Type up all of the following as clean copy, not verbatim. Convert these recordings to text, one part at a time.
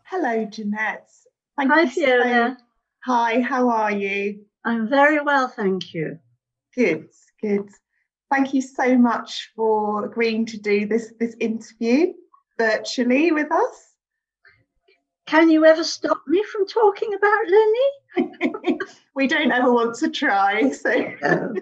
Hello, Jeanette. Thank Hi, you so. Fiona. Hi, how are you? I'm very well, thank you. Good, good. Thank you so much for agreeing to do this interview virtually with us. Can you ever stop me from talking about Lenny? We don't ever want to try, so No.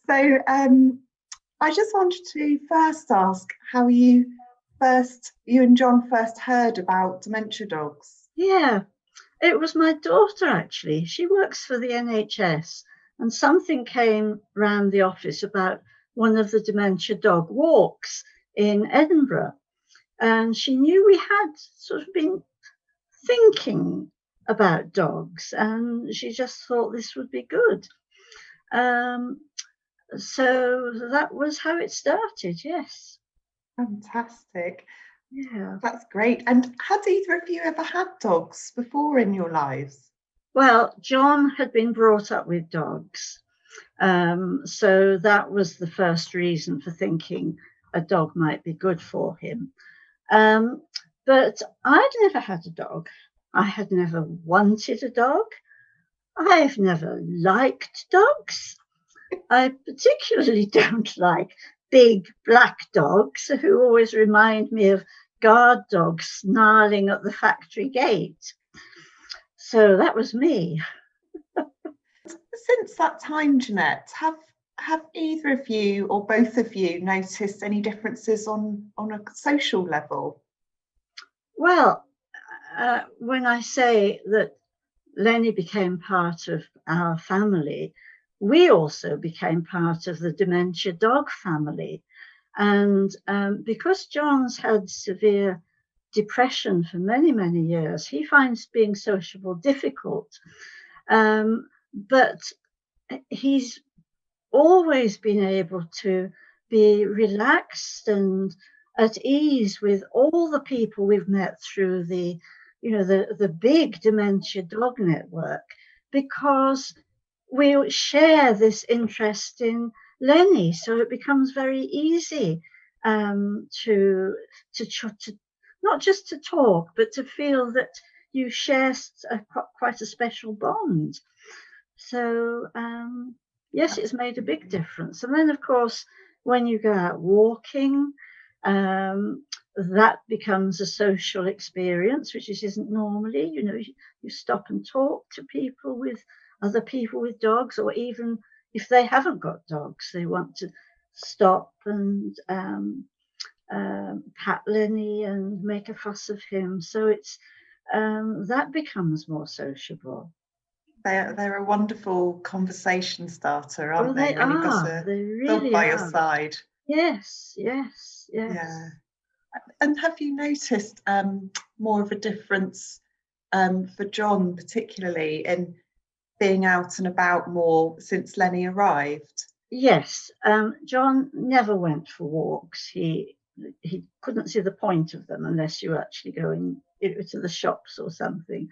so I just wanted to first ask how you and John first heard about dementia dogs. Yeah, it was my daughter actually. She works for the NHS, and something came round the office about one of the dementia dog walks in Edinburgh. And she knew we had sort of been thinking about dogs, and she just thought this would be good. Um, so that was how it started, yes. Fantastic. Yeah. That's great. And had either of you ever had dogs before in your lives? Well, John had been brought up with dogs. So that was the first reason for thinking a dog might be good for him. Um, but I'd never had a dog. I had never wanted a dog. I've never liked dogs. I particularly don't like big black dogs who always remind me of guard dogs snarling at the factory gate. So that was me. Since that time, Jeanette, have either of you or both of you noticed any differences on a social level? Well, when I say that Lenny became part of our family, we also became part of the Dementia Dog family. And because John's had severe depression for many, many years, he finds being sociable difficult. But he's always been able to be relaxed and at ease with all the people we've met through the big dementia dog network, because we share this interest in Lenny, so it becomes very easy to not just to talk, but to feel that you share quite a special bond. So yes, it's made a big difference. And then, of course, when you go out walking, that becomes a social experience, which it isn't normally. You stop and talk to people with other people with dogs, or even if they haven't got dogs, they want to stop and pat Lenny and make a fuss of him. So it's that becomes more sociable. They're a wonderful conversation starter, Well, aren't they? they When you've got are. a They dog really by your are. side. Yes, yes, Yeah. yes. And have you noticed more of a difference for John, particularly in being out and about more since Lenny arrived? Yes, John never went for walks. He couldn't see the point of them unless you actually go to the shops or something.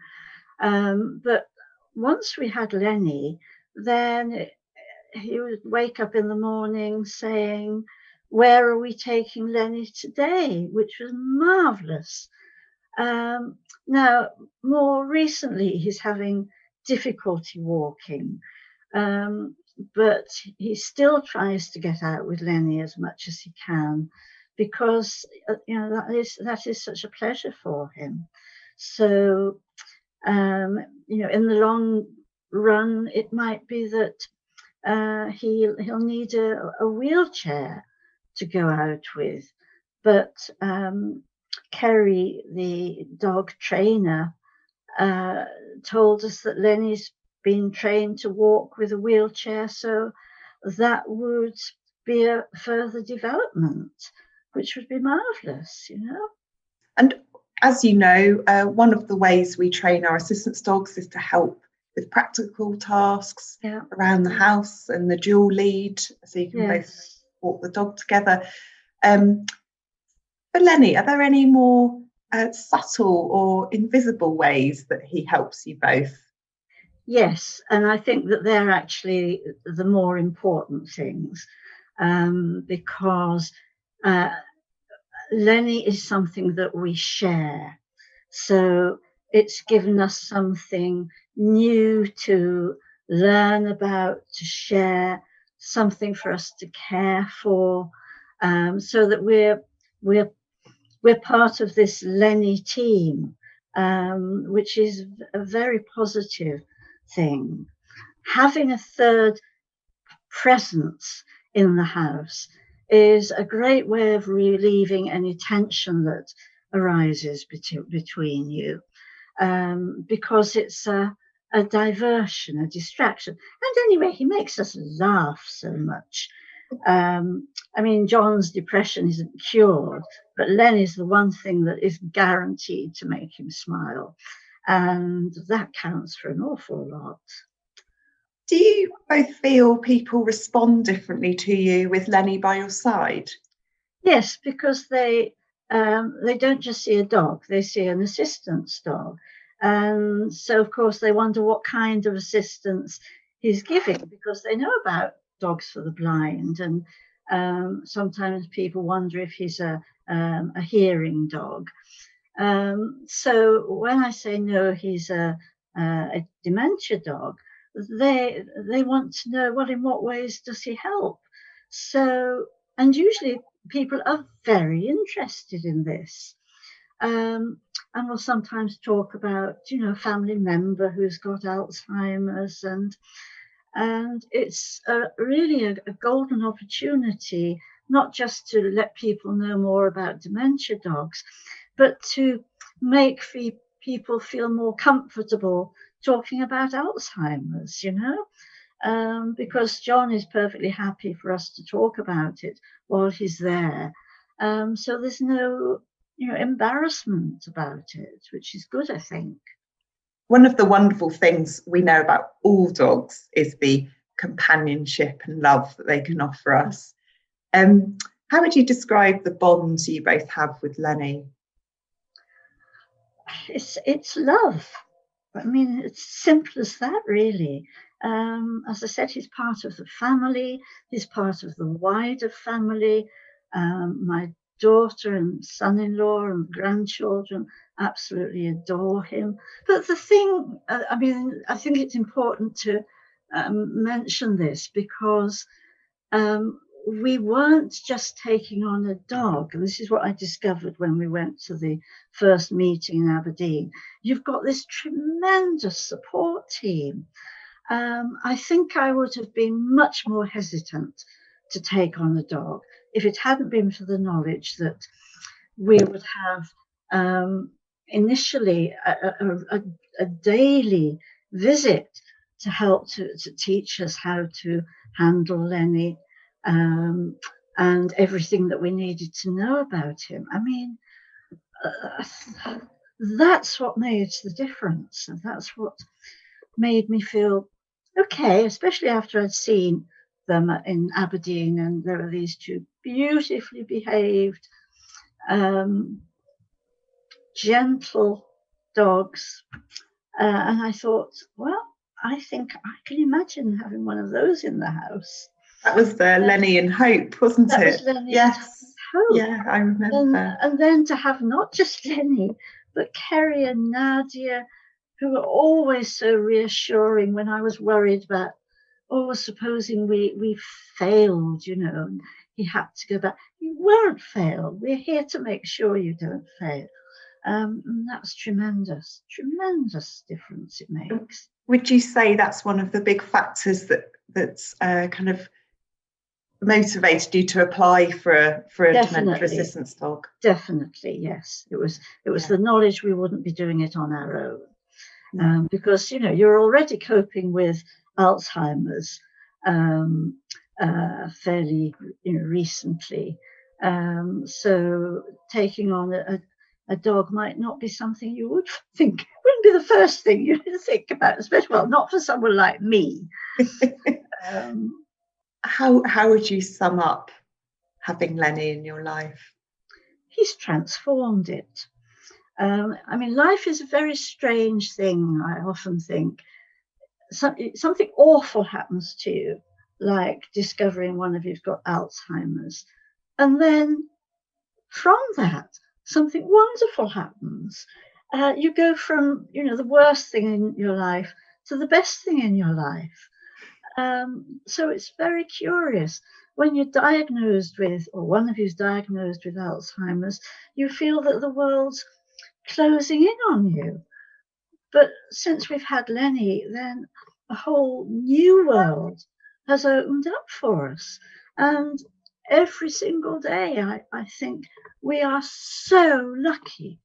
But once we had Lenny, then he would wake up in the morning saying, "Where are we taking Lenny today?" Which was marvelous. Now, more recently, he's having difficulty walking, um, but he still tries to get out with Lenny as much as he can, because that is such a pleasure for him. So in the long run, it might be that he'll need a wheelchair to go out with, but Kerry, the dog trainer, told us that Lenny's been trained to walk with a wheelchair, so that would be a further development, which would be marvellous. And as you know, one of the ways we train our assistance dogs is to help with practical tasks Yeah. around the house and the dual lead, so you can both Yes. walk the dog together. For Lenny, are there any more subtle or invisible ways that he helps you both? Yes, and I think that they're actually the more important things, because Lenny is something that we share. So it's given us something new to learn about, to share, something for us to care for, so that we're part of this Lenny team, which is a very positive thing. Having a third presence in the house is a great way of relieving any tension that arises between you, because it's a diversion, a distraction. And anyway, he makes us laugh so much. I mean, John's depression isn't cured, but Lenny's the one thing that is guaranteed to make him smile. And that counts for an awful lot. Do you both feel people respond differently to you with Lenny by your side? Yes, because they don't just see a dog, they see an assistance dog. And so, of course, they wonder what kind of assistance he's giving, because they know about dogs for the blind. And sometimes people wonder if he's a hearing dog. So when I say no, he's a dementia dog, they want to know, well, in what ways does he help? So, and usually people are very interested in this. And we'll sometimes talk about, a family member who's got Alzheimer's, and it's really a golden opportunity, not just to let people know more about dementia dogs, but to make people feel more comfortable talking about Alzheimer's, because John is perfectly happy for us to talk about it while he's there. So there's no, embarrassment about it, which is good, I think. One of the wonderful things we know about all dogs is the companionship and love that they can offer us. How would you describe the bonds you both have with Lenny? It's love. I mean, it's simple as that, really. As I said, he's part of the family. He's part of the wider family. My daughter and son-in-law and grandchildren absolutely adore him. But the thing, I think it's important to mention this, because we weren't just taking on a dog. And this is what I discovered when we went to the first meeting in Aberdeen. You've got this tremendous support team. I think I would have been much more hesitant to take on a dog if it hadn't been for the knowledge that we would have initially a daily visit to help to teach us how to handle Lenny, and everything that we needed to know about him. I mean, that's what made the difference, and that's what made me feel okay, especially after I'd seen them in Aberdeen, and there are these two beautifully behaved, gentle dogs, and I thought, well, I think I can imagine having one of those in the house. That was Lenny and Hope, wasn't that it? Was Lenny yes. And Hope. Yeah, I remember. And then to have not just Lenny, but Kerry and Nadia, who were always so reassuring when I was worried about, supposing we failed, and he had to go back. You won't fail. We're here to make sure you don't fail. And that's tremendous difference it makes. Would you say that's one of the big factors that's kind of motivated you to apply for a dementia assistance dog? Definitely, yes. It was the knowledge we wouldn't be doing it on our own, because you're already coping with Alzheimer's fairly recently, so taking on a dog might not be something you would think, wouldn't be the first thing you'd think about, especially, not for someone like me. How would you sum up having Lenny in your life? He's transformed it. Life is a very strange thing. I often think something awful happens to you, like discovering one of you's got Alzheimer's, and then from that something wonderful happens, you go from, the worst thing in your life to the best thing in your life. So it's very curious. When you're diagnosed with, or one of you's diagnosed with Alzheimer's, you feel that the world's closing in on you. But since we've had Lenny, then a whole new world has opened up for us. And every single day, I think we are so lucky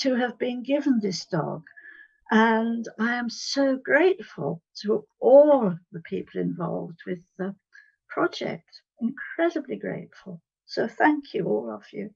to have been given this dog. And I am so grateful to all the people involved with the project. Incredibly grateful. So thank you, all of you.